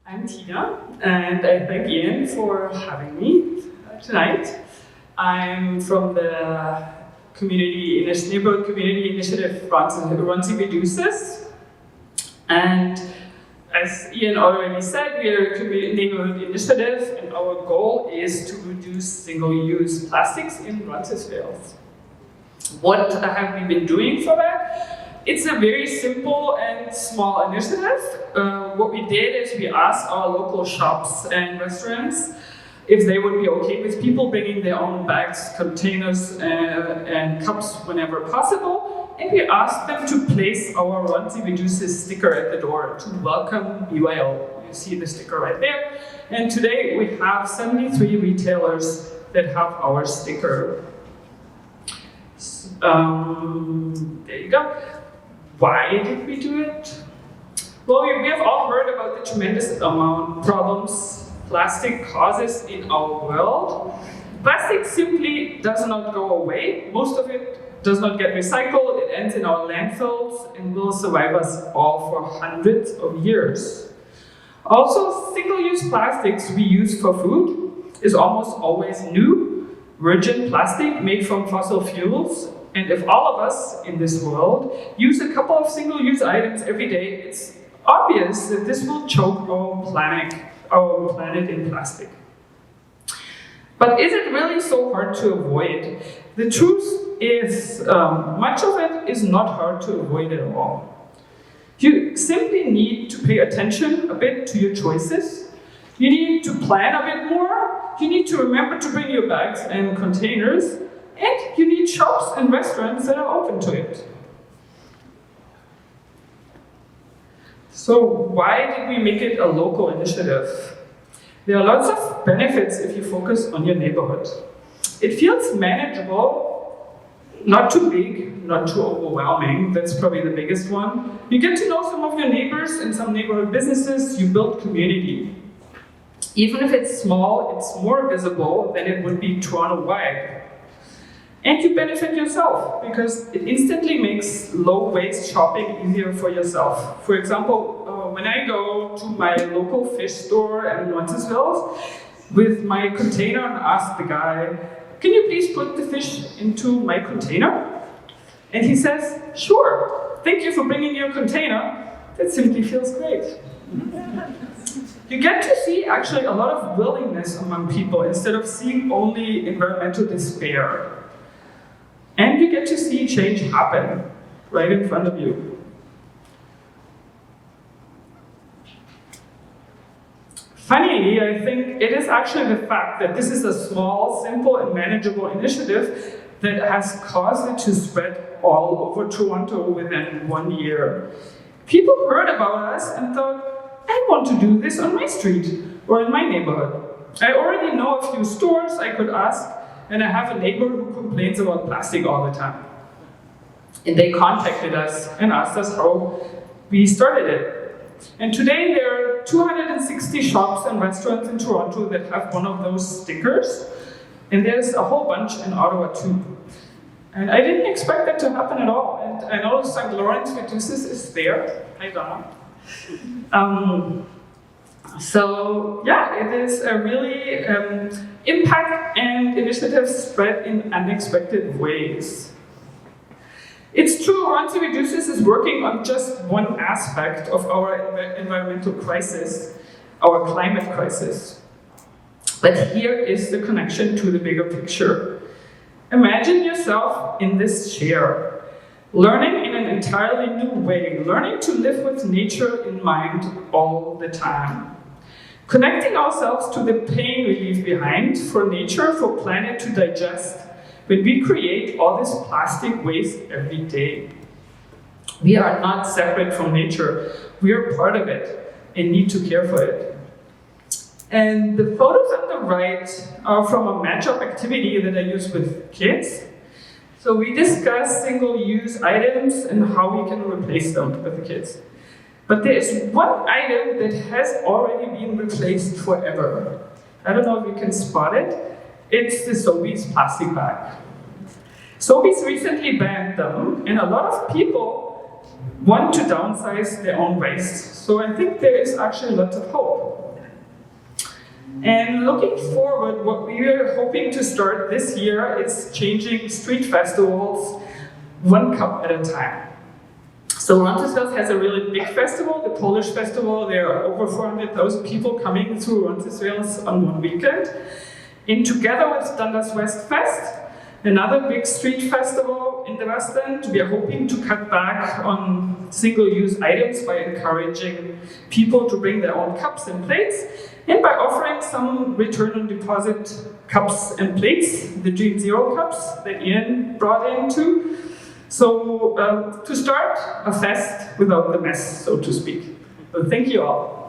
I'm Tina, and I thank Ian for having me tonight. I'm from the neighborhood community initiative Roncy Reduces, and as Ian already said, we are a neighborhood initiative, and our goal is to reduce single-use plastics in Roncesvalles. What have we been doing for that? It's a very simple and small initiative. What we did is we asked our local shops and restaurants if they would be okay with people bringing their own bags, containers, and cups whenever possible. And we asked them to place our Roncy Reduces sticker at the door to welcome BYO. You see the sticker right there. And today we have 73 retailers that have our sticker. There you go. Why did we do it? Well, we have all heard about the tremendous amount of problems plastic causes in our world. Plastic simply does not go away. Most of it does not get recycled. It ends in our landfills and will survive us all for hundreds of years. Also, single-use plastics we use for food is almost always new, virgin plastic made from fossil fuels. And if all of us in this world use a couple of single-use items every day, it's obvious that this will choke our planet in plastic. But is it really so hard to avoid? The truth is, much of it is not hard to avoid at all. You simply need to pay attention a bit to your choices. You need to plan a bit more. You need to remember to bring your bags and containers. And you need shops and restaurants that are open to it. So why did we make it a local initiative? There are lots of benefits if you focus on your neighborhood. It feels manageable, not too big, not too overwhelming. That's probably the biggest one. You get to know some of your neighbors and some neighborhood businesses. You build community. Even if it's small, it's more visible than it would be Toronto-wide. And you benefit yourself, because it instantly makes low-waste shopping easier for yourself. For example, when I go to my local fish store in Roncesvalles with my container and ask the guy, "Can you please put the fish into my container?" And he says, "Sure, thank you for bringing your container." That simply feels great. You get to see actually a lot of willingness among people instead of seeing only environmental despair. And you get to see change happen right in front of you. Funnily, I think it is actually the fact that this is a small, simple, and manageable initiative that has caused it to spread all over Toronto within 1 year. People heard about us and thought, I want to do this on my street or in my neighborhood. I already know a few stores I could ask, and I have a neighbor who complains about plastic all the time. And they contacted us and asked us how we started it. And today there are 260 shops and restaurants in Toronto that have one of those stickers. And there's a whole bunch in Ottawa too. And I didn't expect that to happen at all. And I know St. Lawrence Reduces is there. Hi, Donna. So yeah, it is a really impact and initiatives spread in unexpected ways. It's true, Roncy Reduces is working on just one aspect of our environmental crisis, our climate crisis. But here is the connection to the bigger picture. Imagine yourself in this chair, learning in an entirely new way, learning to live with nature in mind all the time. Connecting ourselves to the pain we leave behind for nature, for planet to digest, when we create all this plastic waste every day. We are not separate from nature. We are part of it and need to care for it. And the photos on the right are from a matchup activity that I use with kids. So we discuss single-use items and how we can replace them with the kids. But there is one item that has already been replaced forever. I don't know if you can spot it. It's the Sobeys plastic bag. Sobeys recently banned them, and a lot of people want to downsize their own waste. So I think there is actually lots of hope. And looking forward, what we are hoping to start this year is changing street festivals one cup at a time. So Roncesvalles has a really big festival, the Polish festival. There are over 400,000 people coming through Roncesvalles on one weekend. And together with Dundas West Fest, another big street festival in the West End, we are hoping to cut back on single-use items by encouraging people to bring their own cups and plates, and by offering some return on deposit cups and plates, the Green Zero cups that Ian brought in too. So to start a fest without the mess, so to speak. So thank you all.